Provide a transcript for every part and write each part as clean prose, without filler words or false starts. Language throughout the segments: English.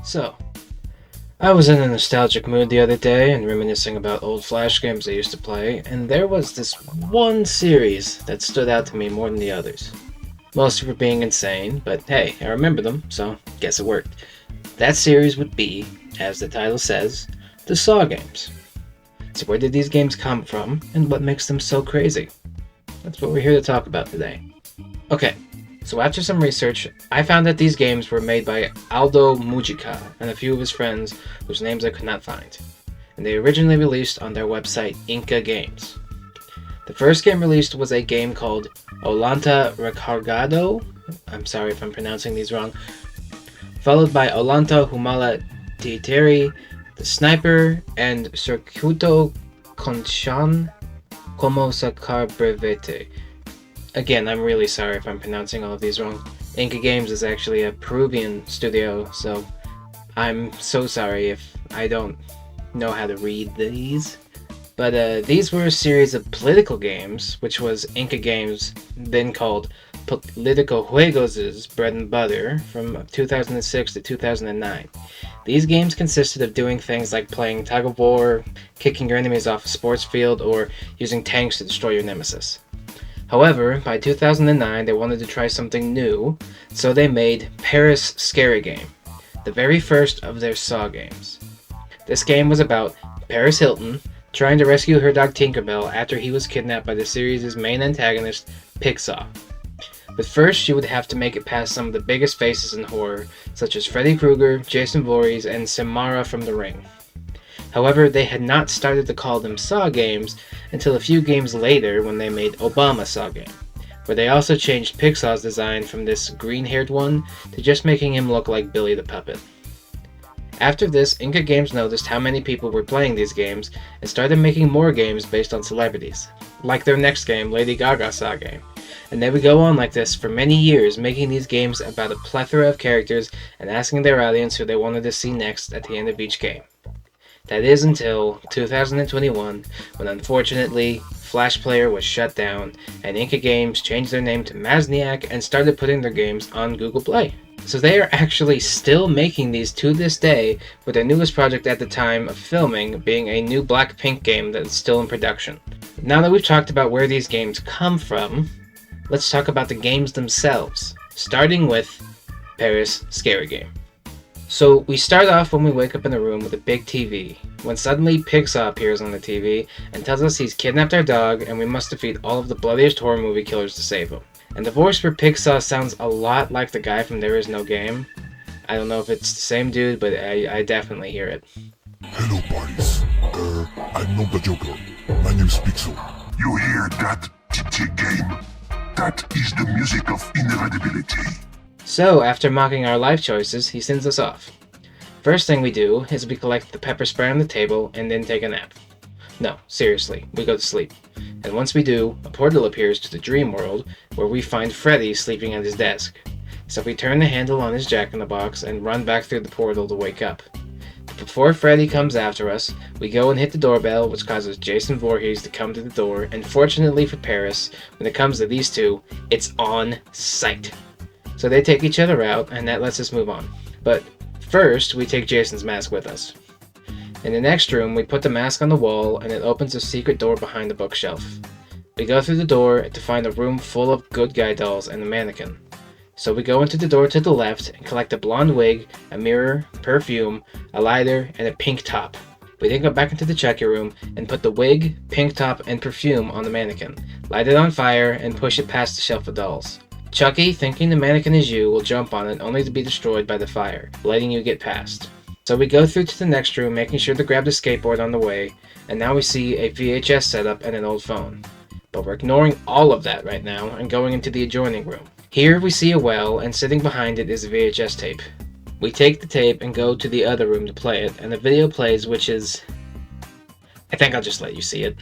So, I was in a nostalgic mood the other day and reminiscing about old Flash games I used to play, and there was this one series that stood out to me more than the others. Mostly for being insane, but hey, I remember them, so guess it worked. That series would be, as the title says, the Saw games. So where did these games come from, and what makes them so crazy? That's what we're here to talk about today. Okay, so after some research, I found that these games were made by Aldo Mujica and a few of his friends whose names I could not find, and they originally released on their website Inca Games. The first game released was a game called Olanta Recargado, I'm sorry if I'm pronouncing these wrong, followed by Olanta Humala Titeri, The Sniper, and Circuito Conchan Como Sacar Brevete. Again, I'm really sorry if I'm pronouncing all of these wrong. Inca Games is actually a Peruvian studio, so I'm so sorry if I don't know how to read these. But these were a series of political games, which was Inca Games, then called Politico Juegos' bread and butter, from 2006 to 2009. These games consisted of doing things like playing tug of war, kicking your enemies off a sports field, or using tanks to destroy your nemesis. However, by 2009 they wanted to try something new, so they made Paris Scary Game, the very first of their Saw games. This game was about Paris Hilton trying to rescue her dog Tinkerbell after he was kidnapped by the series' main antagonist, Pigsaw. But first she would have to make it past some of the biggest faces in horror, such as Freddy Krueger, Jason Voorhees, and Samara from The Ring. However, they had not started to call them Saw games until a few games later when they made Obama Saw Game, where they also changed Pigsaw's design from this green-haired one to just making him look like Billy the Puppet. After this, Inca Games noticed how many people were playing these games and started making more games based on celebrities, like their next game, Lady Gaga Saw Game. And they would go on like this for many years, making these games about a plethora of characters and asking their audience who they wanted to see next at the end of each game. That is until 2021, when unfortunately, Flash Player was shut down, and Inca Games changed their name to Mazniak and started putting their games on Google Play. So they are actually still making these to this day, with their newest project at the time of filming being a new Blackpink game that is still in production. Now that we've talked about where these games come from, let's talk about the games themselves, starting with Paris Scary Game. So we start off when we wake up in a room with a big TV, when suddenly Pigsaw appears on the TV and tells us he's kidnapped our dog and we must defeat all of the bloodiest horror movie killers to save him. And the voice for Pigsaw sounds a lot like the guy from There Is No Game. I don't know if it's the same dude, but I definitely hear it. Hello, parties. I'm not the Joker. My name's Pixel. You hear that, TT game? That is the music of inevitability. So, after mocking our life choices, he sends us off. First thing we do is we collect the pepper spray on the table and then take a nap. No, seriously, we go to sleep. And once we do, a portal appears to the dream world where we find Freddy sleeping at his desk. So we turn the handle on his jack-in-the-box and run back through the portal to wake up. But before Freddy comes after us, we go and hit the doorbell, which causes Jason Voorhees to come to the door, and fortunately for Paris, when it comes to these two, it's on sight. So they take each other out, and that lets us move on. But first, we take Jason's mask with us. In the next room, we put the mask on the wall, and it opens a secret door behind the bookshelf. We go through the door to find a room full of good guy dolls and a mannequin. So we go into the door to the left and collect a blonde wig, a mirror, perfume, a lighter, and a pink top. We then go back into the checker room and put the wig, pink top, and perfume on the mannequin, light it on fire, and push it past the shelf of dolls. Chucky, thinking the mannequin is you, will jump on it only to be destroyed by the fire, letting you get past. So we go through to the next room, making sure to grab the skateboard on the way, and now we see a VHS setup and an old phone. But we're ignoring all of that right now and going into the adjoining room. Here we see a well, and sitting behind it is a VHS tape. We take the tape and go to the other room to play it, and the video plays, which is... I think I'll just let you see it.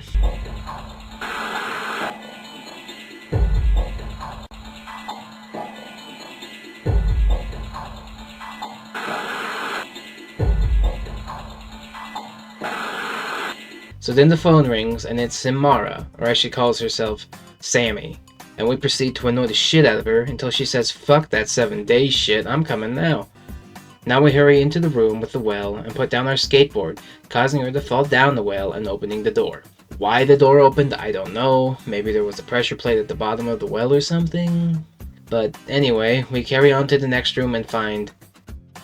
So then the phone rings, and it's Samara, or as she calls herself, Sammy. And we proceed to annoy the shit out of her until she says, "Fuck that 7 days shit, I'm coming now." Now we hurry into the room with the well and put down our skateboard, causing her to fall down the well and opening the door. Why the door opened, I don't know. Maybe there was a pressure plate at the bottom of the well or something. But anyway, we carry on to the next room and find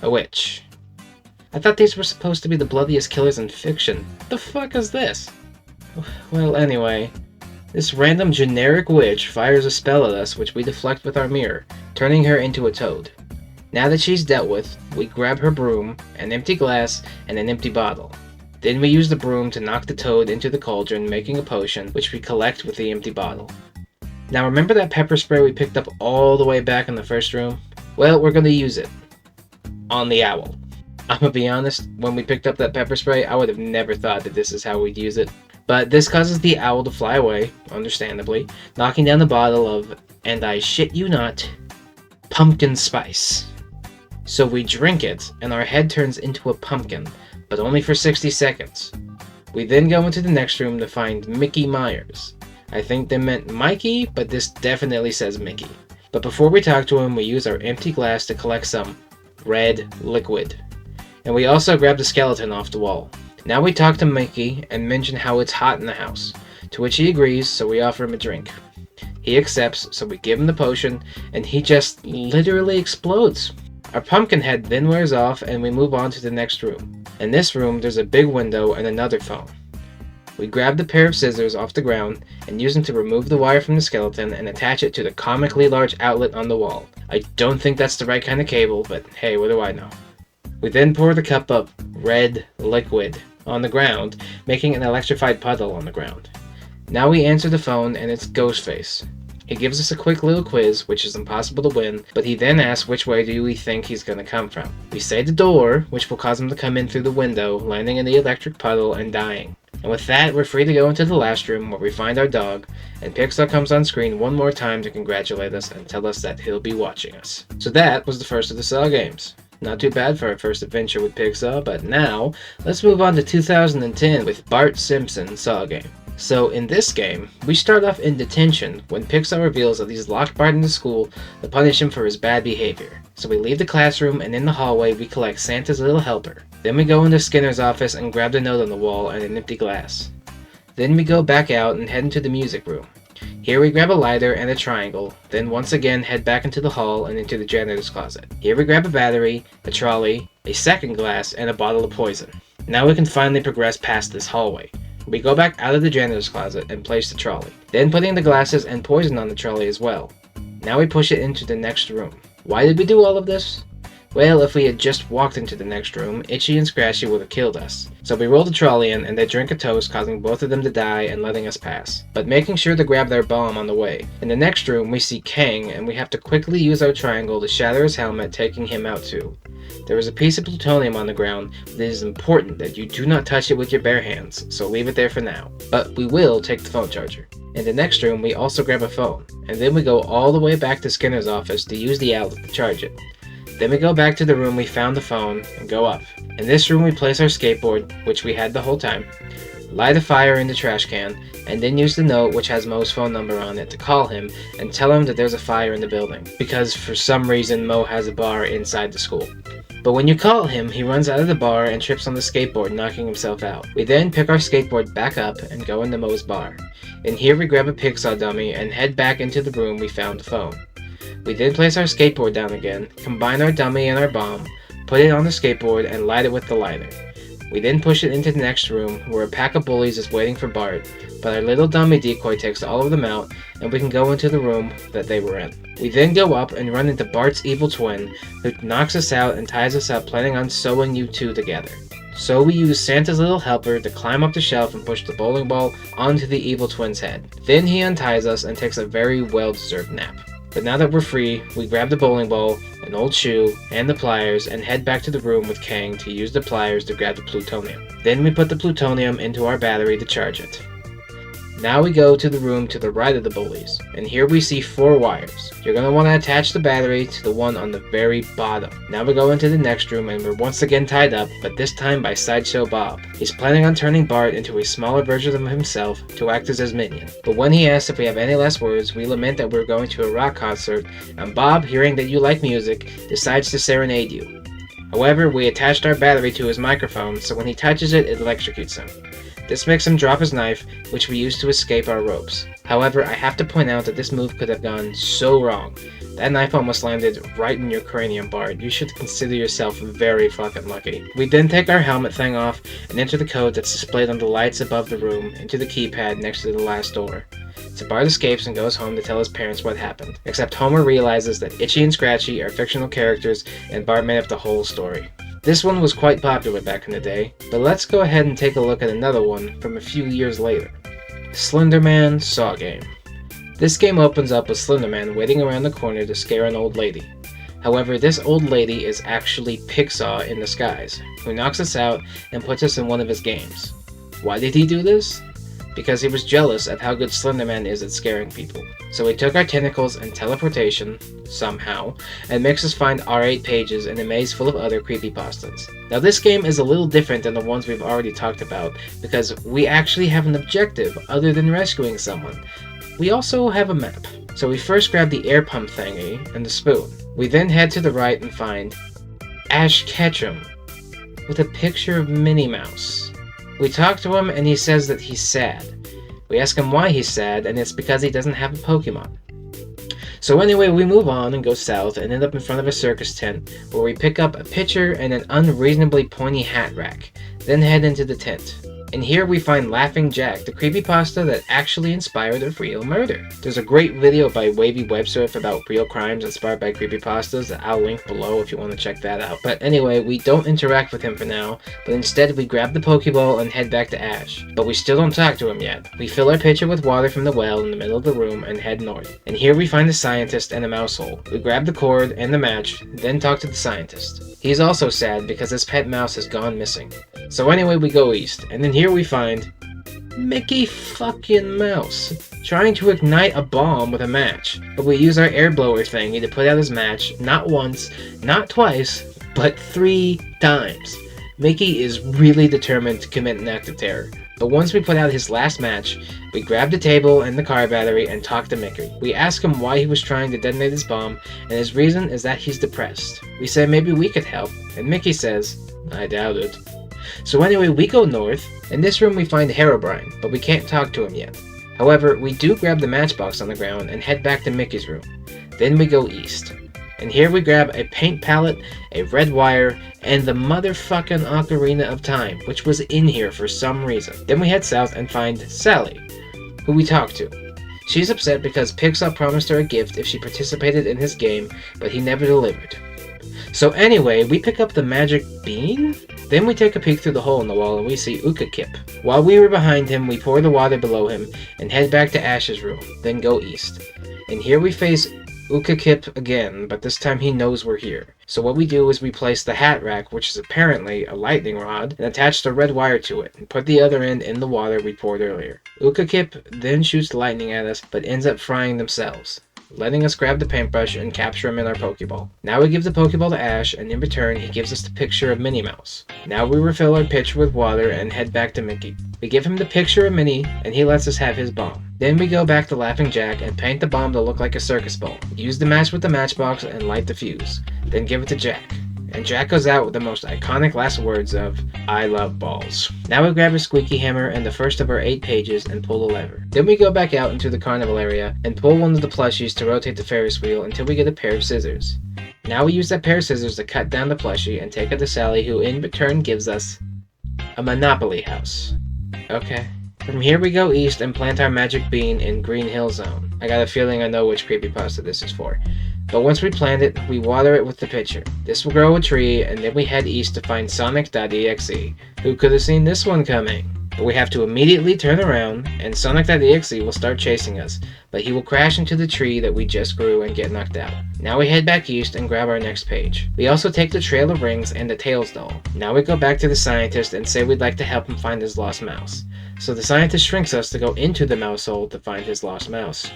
a witch. I thought these were supposed to be the bloodiest killers in fiction. What the fuck is this? Well, anyway, this random generic witch fires a spell at us which we deflect with our mirror, turning her into a toad. Now that she's dealt with, we grab her broom, an empty glass, and an empty bottle. Then we use the broom to knock the toad into the cauldron, making a potion, which we collect with the empty bottle. Now remember that pepper spray we picked up all the way back in the first room? Well, we're gonna use it. On the owl. I'm gonna be honest, when we picked up that pepper spray, I would have never thought that this is how we'd use it. But this causes the owl to fly away, understandably, knocking down the bottle of, and I shit you not, pumpkin spice. So we drink it, and our head turns into a pumpkin, but only for 60 seconds. We then go into the next room to find Mickey Myers. I think they meant Mikey, but this definitely says Mickey. But before we talk to him, we use our empty glass to collect some red liquid. And we also grab the skeleton off the wall. Now we talk to Mickey and mention how it's hot in the house, to which he agrees, so we offer him a drink. He accepts, so we give him the potion, and he just literally explodes. Our pumpkin head then wears off and we move on to the next room. In this room, there's a big window and another phone. We grab the pair of scissors off the ground and use them to remove the wire from the skeleton and attach it to the comically large outlet on the wall. I don't think that's the right kind of cable, but hey, what do I know? We then pour the cup of red liquid on the ground, making an electrified puddle on the ground. Now we answer the phone and it's Ghostface. He gives us a quick little quiz, which is impossible to win, but he then asks which way do we think he's going to come from. We say the door, which will cause him to come in through the window, landing in the electric puddle and dying. And with that, we're free to go into the last room where we find our dog, and Pixar comes on screen one more time to congratulate us and tell us that he'll be watching us. So that was the first of the Saw games. Not too bad for our first adventure with Pixar, but now, let's move on to 2010 with Bart Simpson Saw game. So in this game, we start off in detention when Pixar reveals that he's locked Bart into school to punish him for his bad behavior. So we leave the classroom and in the hallway we collect Santa's little helper. Then we go into Skinner's office and grab the note on the wall and an empty glass. Then we go back out and head into the music room. Here we grab a lighter and a triangle, then once again head back into the hall and into the janitor's closet. Here we grab a battery, a trolley, a second glass, and a bottle of poison. Now we can finally progress past this hallway. We go back out of the janitor's closet and place the trolley, then putting the glasses and poison on the trolley as well. Now we push it into the next room. Why did we do all of this? Well, if we had just walked into the next room, Itchy and Scratchy would have killed us. So we roll the trolley in and they drink a toast, causing both of them to die and letting us pass, but making sure to grab their bomb on the way. In the next room, we see Kang and we have to quickly use our triangle to shatter his helmet, taking him out too. There is a piece of plutonium on the ground, but it is important that you do not touch it with your bare hands, so leave it there for now. But we will take the phone charger. In the next room, we also grab a phone, and then we go all the way back to Skinner's office to use the outlet to charge it. Then we go back to the room we found the phone and go up. In this room we place our skateboard, which we had the whole time, light a fire in the trash can, and then use the note which has Mo's phone number on it to call him and tell him that there's a fire in the building, because for some reason Mo has a bar inside the school. But when you call him, he runs out of the bar and trips on the skateboard, knocking himself out. We then pick our skateboard back up and go into Mo's bar. And here we grab a Pixar dummy and head back into the room we found the phone. We then place our skateboard down again, combine our dummy and our bomb, put it on the skateboard and light it with the lighter. We then push it into the next room where a pack of bullies is waiting for Bart, but our little dummy decoy takes all of them out and we can go into the room that they were in. We then go up and run into Bart's evil twin, who knocks us out and ties us up, planning on sewing you two together. So we use Santa's little helper to climb up the shelf and push the bowling ball onto the evil twin's head. Then he unties us and takes a very well-deserved nap. But now that we're free, we grab the bowling ball, an old shoe, and the pliers and head back to the room with Kang to use the pliers to grab the plutonium. Then we put the plutonium into our battery to charge it. Now we go to the room to the right of the bullies, and here we see 4 wires. You're going to want to attach the battery to the one on the very bottom. Now we go into the next room and we're once again tied up, but this time by Sideshow Bob. He's planning on turning Bart into a smaller version of himself to act as his minion. But when he asks if we have any last words, we lament that we're going to a rock concert, and Bob, hearing that you like music, decides to serenade you. However, we attached our battery to his microphone, so when he touches it, it electrocutes him. This makes him drop his knife, which we use to escape our ropes. However, I have to point out that this move could have gone so wrong. That knife almost landed right in your cranium, Bart. You should consider yourself very fucking lucky. We then take our helmet thing off and enter the code that's displayed on the lights above the room into the keypad next to the last door. So Bart escapes and goes home to tell his parents what happened. Except Homer realizes that Itchy and Scratchy are fictional characters and Bart made up the whole story. This one was quite popular back in the day, but let's go ahead and take a look at another one from a few years later. Slenderman Saw Game. This game opens up with Slenderman waiting around the corner to scare an old lady. However, this old lady is actually Pigsaw in disguise, who knocks us out and puts us in one of his games. Why did he do this? Because he was jealous at how good Slenderman is at scaring people. So he took our tentacles and teleportation, somehow, and makes us find our 8 pages in a maze full of other creepypastas. Now this game is a little different than the ones we've already talked about, because we actually have an objective other than rescuing someone. We also have a map. So we first grab the air pump thingy and the spoon. We then head to the right and find Ash Ketchum with a picture of Minnie Mouse. We talk to him and he says that he's sad. We ask him why he's sad, and it's because he doesn't have a Pokemon. So anyway, we move on and go south and end up in front of a circus tent where we pick up a pitcher and an unreasonably pointy hat rack, then head into the tent. And here we find Laughing Jack, the creepypasta that actually inspired a real murder. There's a great video by Wavy Websurf about real crimes inspired by creepypastas that I'll link below if you want to check that out. But anyway, we don't interact with him for now, but instead we grab the Pokeball and head back to Ash. But we still don't talk to him yet. We fill our pitcher with water from the well in the middle of the room and head north. And here we find the scientist and a mouse hole. We grab the cord and the match, then talk to the scientist. He's also sad because his pet mouse has gone missing. So anyway, we go east, and then here we find Mickey fucking Mouse trying to ignite a bomb with a match. But we use our air blower thingy to put out his match, not once, not twice, but 3 times. Mickey is really determined to commit an act of terror. But once we put out his last match, we grab the table and the car battery and talk to Mickey. We ask him why he was trying to detonate his bomb, and his reason is that he's depressed. We say maybe we could help, and Mickey says, I doubt it. So anyway, we go north. In this room we find Herobrine, but we can't talk to him yet. However, we do grab the matchbox on the ground and head back to Mickey's room. Then we go east. And here we grab a paint palette, a red wire, and the motherfucking Ocarina of Time, which was in here for some reason. Then we head south and find Sally, who we talk to. She's upset because Pixar promised her a gift if she participated in his game, but he never delivered. So anyway, we pick up the magic bean? Then we take a peek through the hole in the wall and we see Ukakip. While we were behind him, we pour the water below him and head back to Ash's room, then go east. And here we face Ukakip again, but this time he knows we're here. So what we do is we place the hat rack, which is apparently a lightning rod, and attach the red wire to it, and put the other end in the water we poured earlier. Ukakip then shoots lightning at us, but ends up frying themselves, letting us grab the paintbrush and capture him in our Pokeball. Now we give the Pokeball to Ash, and in return he gives us the picture of Minnie Mouse. Now we refill our pitcher with water and head back to Mickey. We give him the picture of Minnie, and he lets us have his bomb. Then we go back to Laughing Jack and paint the bomb to look like a circus ball. Use the match with the matchbox and light the fuse. Then give it to Jack. And Jack goes out with the most iconic last words of, I love balls. Now we grab a squeaky hammer and the first of our 8 pages and pull the lever. Then we go back out into the carnival area and pull one of the plushies to rotate the Ferris wheel until we get a pair of scissors. Now we use that pair of scissors to cut down the plushie and take it to Sally, who in return gives us a Monopoly house. Okay. From here we go east and plant our magic bean in Green Hill Zone. I got a feeling I know which creepypasta this is for. But once we plant it, we water it with the pitcher. This will grow a tree, and then we head east to find Sonic.exe. Who could have seen this one coming? But we have to immediately turn around, and Sonic.exe will start chasing us, but he will crash into the tree that we just grew and get knocked out. Now we head back east and grab our next page. We also take the Trail of Rings and the Tails doll. Now we go back to the scientist and say we'd like to help him find his lost mouse. So the scientist shrinks us to go into the mouse hole to find his lost mouse.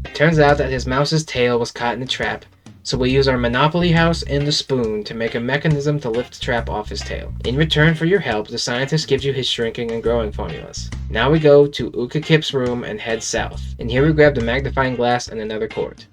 It turns out that his mouse's tail was caught in a trap, so we use our Monopoly house and the spoon to make a mechanism to lift the trap off his tail. In return for your help, the scientist gives you his shrinking and growing formulas. Now we go to Ukakip's room and head south, and here we grab the magnifying glass and another cord.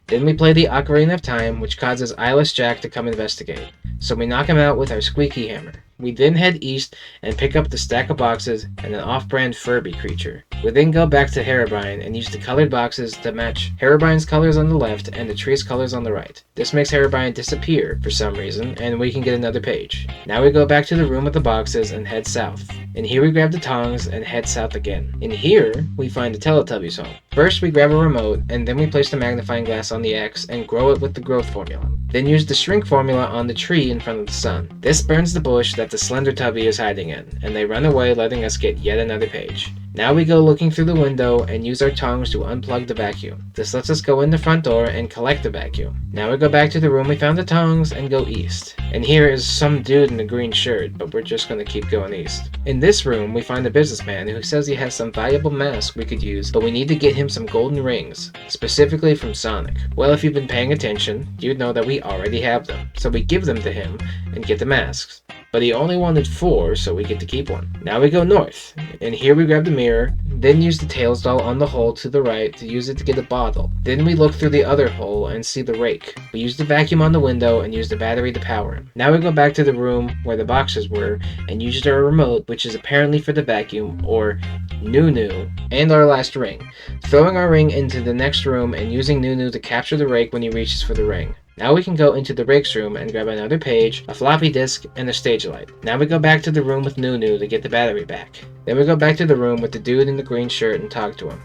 Then we play the Ocarina of Time, which causes Eyeless Jack to come investigate. so we knock him out with our squeaky hammer. We then head east and pick up the stack of boxes and an off-brand Furby creature. We then go back to Herobrine and use the colored boxes to match Herobrine's colors on the left and the tree's colors on the right. This makes Herobrine disappear for some reason, and we can get another page. Now we go back to the room with the boxes and head south. And here we grab the tongs and head south again. In here, we find the Teletubbies home. First we grab a remote, and then we place the magnifying glass on the X and grow it with the growth formula. Then use the shrink formula on the tree in front of the sun. This burns the bush that the Slender Tubby is hiding in, and they run away, letting us get yet another page. Now we go looking through the window and use our tongs to unplug the vacuum. This lets us go in the front door and collect the vacuum. Now we go back to the room we found the tongs and go east. And here is some dude in a green shirt, but we're just gonna keep going east. In this room, we find a businessman who says he has some valuable masks we could use, but we need to get him some golden rings, specifically from Sonic. Well, if you've been paying attention, you'd know that we already have them, so we give them to him and get the masks. But he only wanted 4, so we get to keep one. Now we go north, and here we grab the mirror, then use the Tails doll on the hole to the right to use it to get a bottle. Then we look through the other hole and see the rake. We use the vacuum on the window and use the battery to power him. Now we go back to the room where the boxes were and use our remote, which is apparently for the vacuum, or Nunu, and our last ring. Throwing our ring into the next room and using Nunu to capture the rake when he reaches for the ring. Now we can go into the rake's room and grab another page, a floppy disk, and a stage light. Now we go back to the room with Nunu to get the battery back. Then we go back to the room with the dude in the green shirt and talk to him.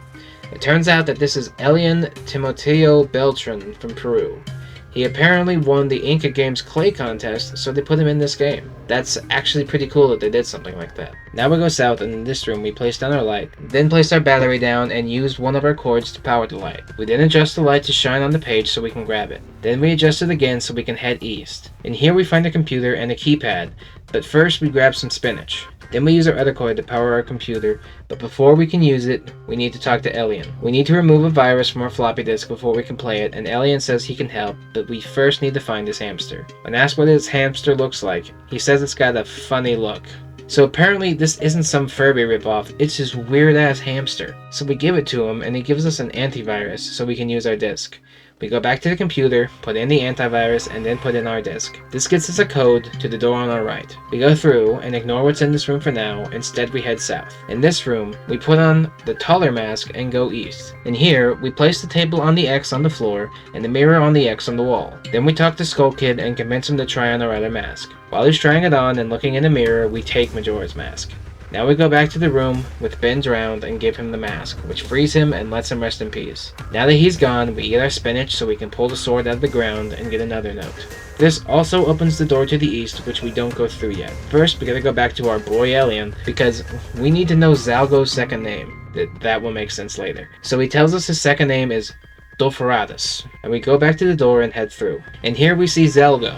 It turns out that this is Elian Timoteo Beltran from Peru. He apparently won the Inca Games Clay Contest, so they put him in this game. That's actually pretty cool that they did something like that. Now we go south, and in this room we place down our light, then place our battery down and use one of our cords to power the light. We then adjust the light to shine on the page so we can grab it. Then we adjust it again so we can head east. In here we find a computer and a keypad, but first we grab some spinach. Then we use our other cord to power our computer, but before we can use it, we need to talk to Elian. We need to remove a virus from our floppy disk before we can play it, and Elian says he can help, but we first need to find his hamster. When asked what his hamster looks like, he says it's got a funny look. So apparently this isn't some Furby ripoff, it's his weird ass hamster. So we give it to him, and he gives us an antivirus so we can use our disk. We go back to the computer, put in the antivirus, and then put in our disk. This gets us a code to the door on our right. We go through and ignore what's in this room for now, instead we head south. In this room, we put on the taller mask and go east. In here, we place the table on the X on the floor, and the mirror on the X on the wall. Then we talk to Skull Kid and convince him to try on our other mask. While he's trying it on and looking in the mirror, we take Majora's mask. Now we go back to the room with Ben drowned and give him the mask, which frees him and lets him rest in peace. Now that he's gone, we eat our spinach so we can pull the sword out of the ground and get another note. This also opens the door to the east, which we don't go through yet. First, we gotta go back to our boy Alien, because we need to know Zalgo's second name. That will make sense later. So he tells us his second name is Doforadus, and we go back to the door and head through. And here we see Zelgo,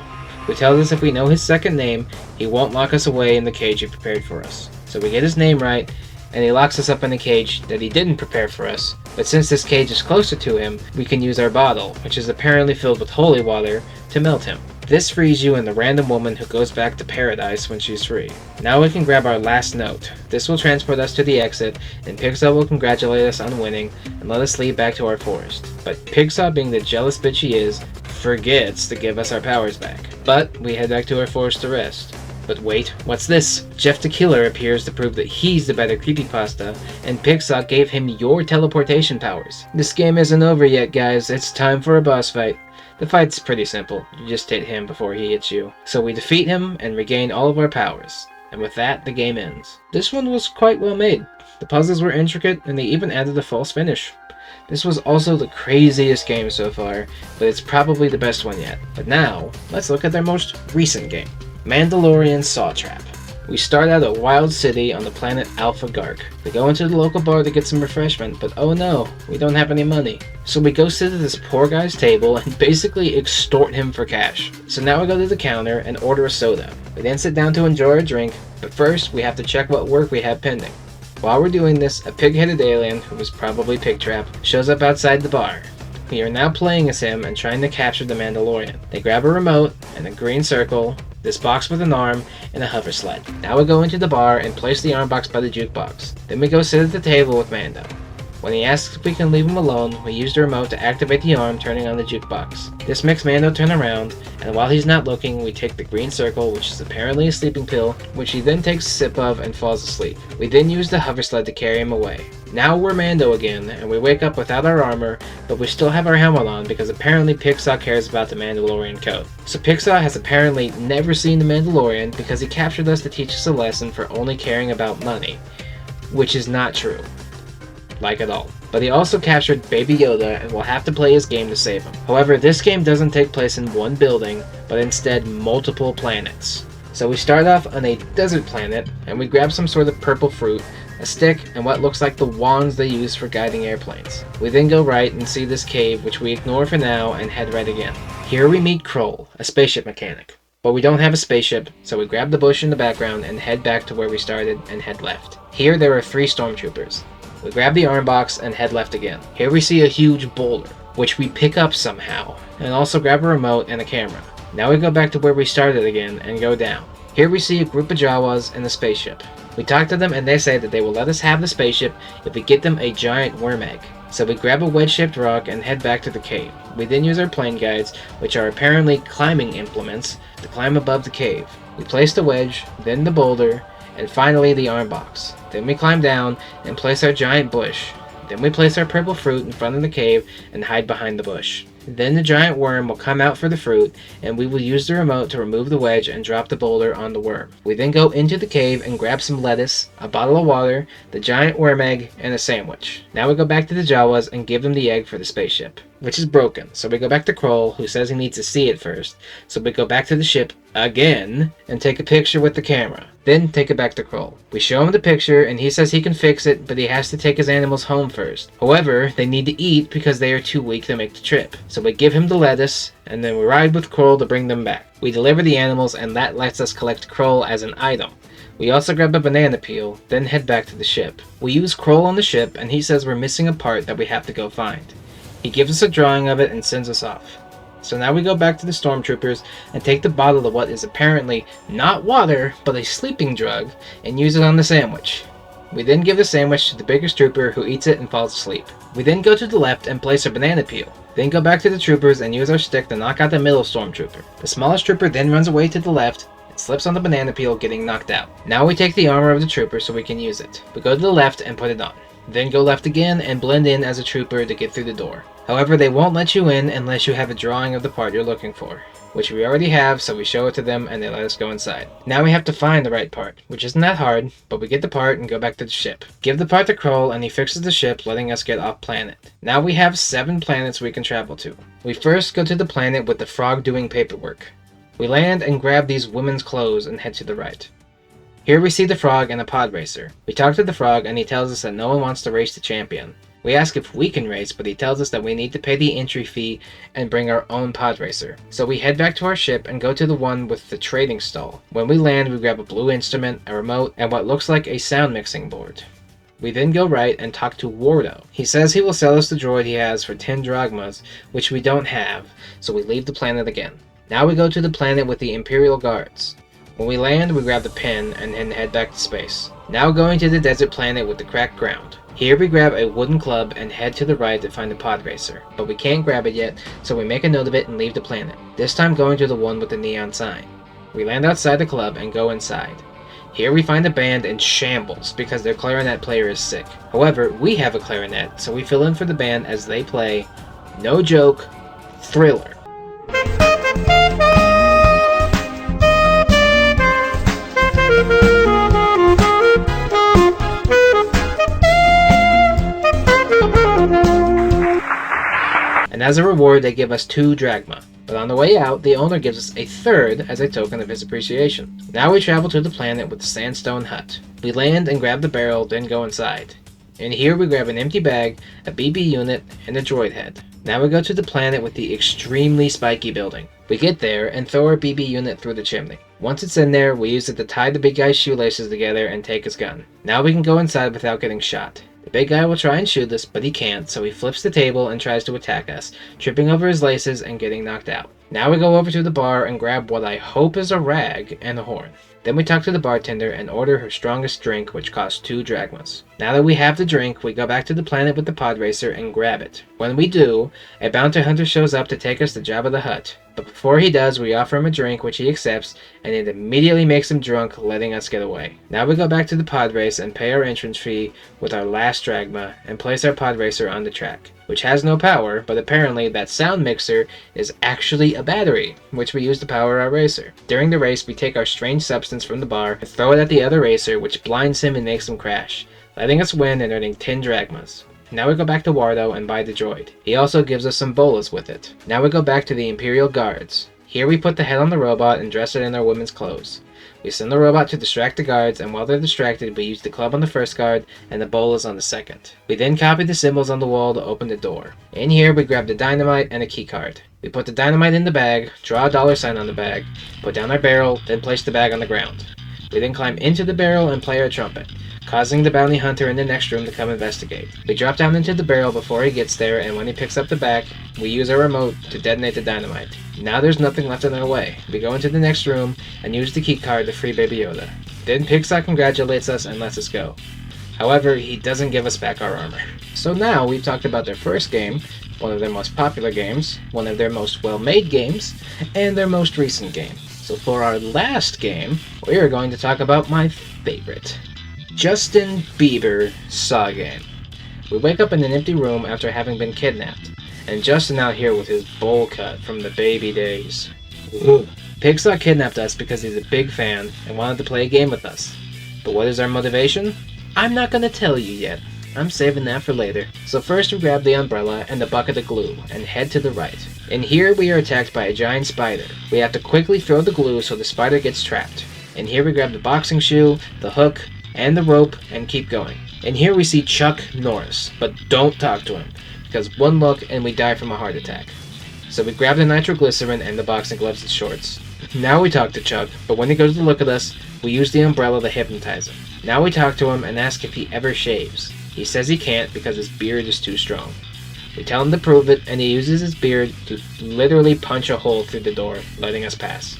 who tells us if we know his second name, he won't lock us away in the cage he prepared for us. So we get his name right, and he locks us up in a cage that he didn't prepare for us, but since this cage is closer to him, we can use our bottle, which is apparently filled with holy water, to melt him. This frees you and the random woman who goes back to paradise when she's free. Now we can grab our last note. This will transport us to the exit, and Pigsaw will congratulate us on winning and let us lead back to our forest. But Pigsaw, being the jealous bitch he is, forgets to give us our powers back. But we head back to our forest to rest. But wait, what's this? Jeff the Killer appears to prove that he's the better creepypasta, and Pigsaw gave him your teleportation powers. This game isn't over yet, guys. It's time for a boss fight. The fight's pretty simple. You just hit him before he hits you. So we defeat him and regain all of our powers. And with that, the game ends. This one was quite well made. The puzzles were intricate, and they even added a false finish. This was also the craziest game so far, but it's probably the best one yet. But now, let's look at their most recent game. Mandalorian Saw Trap. We start at a wild city on the planet Alpha Gark. We go into the local bar to get some refreshment, but oh no, we don't have any money. So we go sit at this poor guy's table and basically extort him for cash. So now we go to the counter and order a soda. We then sit down to enjoy our drink, but first we have to check what work we have pending. While we're doing this, a pig-headed alien, who was probably Pigtrap, shows up outside the bar. We are now playing as him and trying to capture the Mandalorian. They grab a remote and a green circle, this box with an arm, and a hover sled. Now we go into the bar and place the arm box by the jukebox. Then we go sit at the table with Mando. When he asks if we can leave him alone, we use the remote to activate the arm, turning on the jukebox. This makes Mando turn around, and while he's not looking, we take the green circle, which is apparently a sleeping pill, which he then takes a sip of and falls asleep. We then use the hover sled to carry him away. Now we're Mando again, and we wake up without our armor, but we still have our helmet on because apparently Pixar cares about the Mandalorian code. So Pixar has apparently never seen the Mandalorian because he captured us to teach us a lesson for only caring about money, which is not true. Like at all. But he also captured Baby Yoda and will have to play his game to save him. However, this game doesn't take place in one building, but instead multiple planets. So we start off on a desert planet, and we grab some sort of purple fruit, a stick, and what looks like the wands they use for guiding airplanes. We then go right and see this cave, which we ignore for now, and head right again. Here we meet Kroll, a spaceship mechanic. But we don't have a spaceship, so we grab the bush in the background and head back to where we started and head left. Here there are 3 stormtroopers. We grab the arm box and head left again. Here we see a huge boulder, which we pick up somehow, and also grab a remote and a camera. Now we go back to where we started again and go down. Here we see a group of Jawas and a spaceship. We talk to them and they say that they will let us have the spaceship if we get them a giant worm egg. So we grab a wedge-shaped rock and head back to the cave. We then use our plane guides, which are apparently climbing implements, to climb above the cave. We place the wedge, then the boulder, and finally the arm box. Then we climb down and place our giant bush. Then we place our purple fruit in front of the cave and hide behind the bush. Then the giant worm will come out for the fruit, and we will use the remote to remove the wedge and drop the boulder on the worm. We then go into the cave and grab some lettuce, a bottle of water, the giant worm egg, and a sandwich. Now we go back to the Jawas and give them the egg for the spaceship, which is broken. So we go back to Kroll, who says he needs to see it first. So we go back to the ship again and take a picture with the camera. Then take it back to Kroll. We show him the picture and he says he can fix it, but he has to take his animals home first. However, they need to eat because they are too weak to make the trip. So we give him the lettuce and then we ride with Kroll to bring them back. We deliver the animals and that lets us collect Kroll as an item. We also grab a banana peel, then head back to the ship. We use Kroll on the ship and he says we're missing a part that we have to go find. He gives us a drawing of it and sends us off. So now we go back to the stormtroopers and take the bottle of what is apparently not water, but a sleeping drug, and use it on the sandwich. We then give the sandwich to the biggest trooper who eats it and falls asleep. We then go to the left and place a banana peel. Then go back to the troopers and use our stick to knock out the middle stormtrooper. The smallest trooper then runs away to the left and slips on the banana peel, getting knocked out. Now we take the armor of the trooper so we can use it. We go to the left and put it on. Then go left again and blend in as a trooper to get through the door. However, they won't let you in unless you have a drawing of the part you're looking for, which we already have, so we show it to them and they let us go inside. Now we have to find the right part, which isn't that hard, but we get the part and go back to the ship. Give the part to Kroll and he fixes the ship, letting us get off planet. Now we have 7 planets we can travel to. We first go to the planet with the frog doing paperwork. We land and grab these women's clothes and head to the right. Here we see the frog and a pod racer. We talk to the frog and he tells us that no one wants to race the champion. We ask if we can race, but he tells us that we need to pay the entry fee and bring our own pod racer. So we head back to our ship and go to the one with the trading stall. When we land, we grab a blue instrument, a remote, and what looks like a sound mixing board. We then go right and talk to Wardo. He says he will sell us the droid he has for 10 drachmas, which we don't have, so we leave the planet again. Now we go to the planet with the Imperial Guards. When we land, we grab the pen and then head back to space. Now going to the desert planet with the cracked ground. Here we grab a wooden club and head to the right to find a pod racer, but we can't grab it yet, so we make a note of it and leave the planet, this time going to the one with the neon sign. We land outside the club and go inside. Here we find a band in shambles because their clarinet player is sick. However, we have a clarinet, so we fill in for the band as they play, no joke, Thriller. And as a reward, they give us 2 drachma. But on the way out, the owner gives us a 3rd as a token of his appreciation. Now we travel to the planet with the sandstone hut. We land and grab the barrel, then go inside. And here we grab an empty bag, a BB unit, and a droid head. Now we go to the planet with the extremely spiky building. We get there and throw our BB unit through the chimney. Once it's in there, we use it to tie the big guy's shoelaces together and take his gun. Now we can go inside without getting shot. The big guy will try and shoot us, but he can't, so he flips the table and tries to attack us, tripping over his laces and getting knocked out. Now we go over to the bar and grab what I hope is a rag and a horn. Then we talk to the bartender and order her strongest drink, which costs 2 drachmas. Now that we have the drink, we go back to the planet with the pod racer and grab it. When we do, a bounty hunter shows up to take us to Jabba the Hutt. But before he does, we offer him a drink, which he accepts, and it immediately makes him drunk, letting us get away. Now we go back to the pod race and pay our entrance fee with our last drachma and place our pod racer on the track, which has no power, but apparently that sound mixer is actually a battery, which we use to power our racer. During the race, we take our strange substance from the bar and throw it at the other racer, which blinds him and makes him crash, letting us win and earning 10 drachmas. Now we go back to Wardo and buy the droid. He also gives us some bolas with it. Now we go back to the Imperial Guards. Here we put the head on the robot and dress it in our women's clothes. We send the robot to distract the guards, and while they're distracted, we use the club on the first guard and the bolas on the second. We then copy the symbols on the wall to open the door. In here, we grab the dynamite and a key card. We put the dynamite in the bag, draw a $sign on the bag, put down our barrel, then place the bag on the ground. We then climb into the barrel and play our trumpet, causing the bounty hunter in the next room to come investigate. We drop down into the barrel before he gets there, and when he picks up the bag, we use our remote to detonate the dynamite. Now there's nothing left in our way. We go into the next room and use the key card to free Baby Yoda. Then Pixar congratulates us and lets us go. However, he doesn't give us back our armor. So now we've talked about their first game, one of their most popular games, one of their most well-made games, and their most recent game. So for our last game, we are going to talk about my favorite, Justin Bieber Saw Game. We wake up in an empty room after having been kidnapped, and Justin out here with his bowl cut from the baby days. Ooh. Pixar kidnapped us because he's a big fan and wanted to play a game with us. But what is our motivation? I'm not going to tell you yet. I'm saving that for later. So first we grab the umbrella and the bucket of glue and head to the right. In here we are attacked by a giant spider. We have to quickly throw the glue so the spider gets trapped. In here we grab the boxing shoe, the hook, and the rope and keep going. In here we see Chuck Norris, but don't talk to him, because one look and we die from a heart attack. So we grab the nitroglycerin and the boxing gloves and shorts. Now we talk to Chuck, but when he goes to look at us, we use the umbrella to hypnotize him. Now we talk to him and ask if he ever shaves. He says he can't because his beard is too strong. We tell him to prove it, and he uses his beard to literally punch a hole through the door, letting us pass.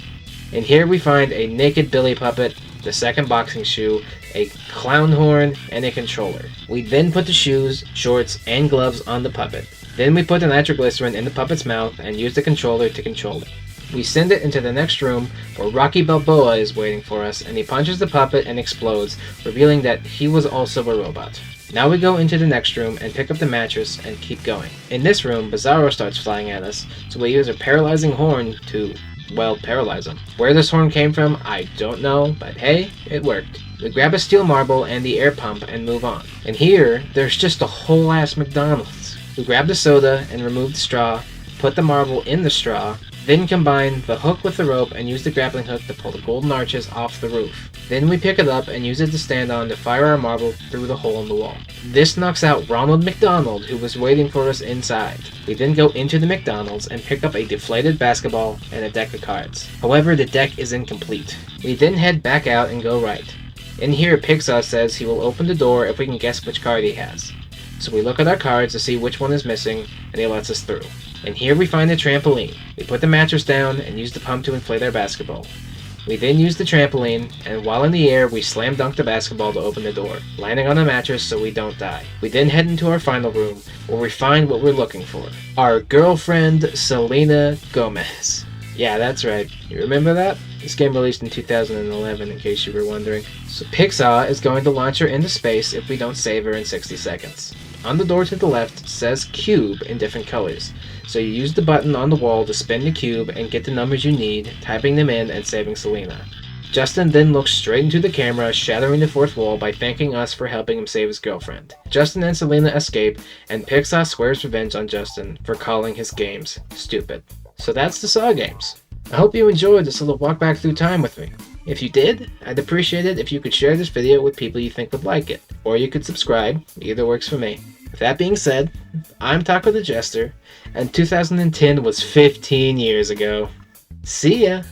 In here we find a naked Billy puppet, the second boxing shoe, a clown horn, and a controller. We then put the shoes, shorts, and gloves on the puppet. Then we put the nitroglycerin in the puppet's mouth and use the controller to control it. We send it into the next room where Rocky Balboa is waiting for us, and he punches the puppet and explodes, revealing that he was also a robot. Now we go into the next room and pick up the mattress and keep going. In this room, Bizarro starts flying at us, so we use a paralyzing horn to, well, paralyze him. Where this horn came from, I don't know, but hey, it worked. We grab a steel marble and the air pump and move on. And here, there's just a whole ass McDonald's. We grab the soda and remove the straw, put the marble in the straw, then combine the hook with the rope and use the grappling hook to pull the golden arches off the roof. Then we pick it up and use it to stand on to fire our marble through the hole in the wall. This knocks out Ronald McDonald, who was waiting for us inside. We then go into the McDonald's and pick up a deflated basketball and a deck of cards. However, the deck is incomplete. We then head back out and go right. In here, Pixar says he will open the door if we can guess which card he has. So we look at our cards to see which one is missing, and he lets us through. And here we find the trampoline. We put the mattress down and use the pump to inflate our basketball. We then use the trampoline, and while in the air, we slam dunk the basketball to open the door, landing on the mattress so we don't die. We then head into our final room, where we find what we're looking for. Our girlfriend, Selena Gomez. Yeah, that's right. You remember that? This game released in 2011, in case you were wondering. So Pixar is going to launch her into space if we don't save her in 60 seconds. On the door to the left says cube in different colors, so you use the button on the wall to spin the cube and get the numbers you need, typing them in and saving Selena. Justin then looks straight into the camera, shattering the fourth wall by thanking us for helping him save his girlfriend. Justin and Selena escape, and Pixar swears revenge on Justin for calling his games stupid. So that's the Saw games. I hope you enjoyed this little walk back through time with me. If you did, I'd appreciate it if you could share this video with people you think would like it, or you could subscribe, either works for me. With that being said, I'm Taco the Jester, and 2010 was 15 years ago. See ya!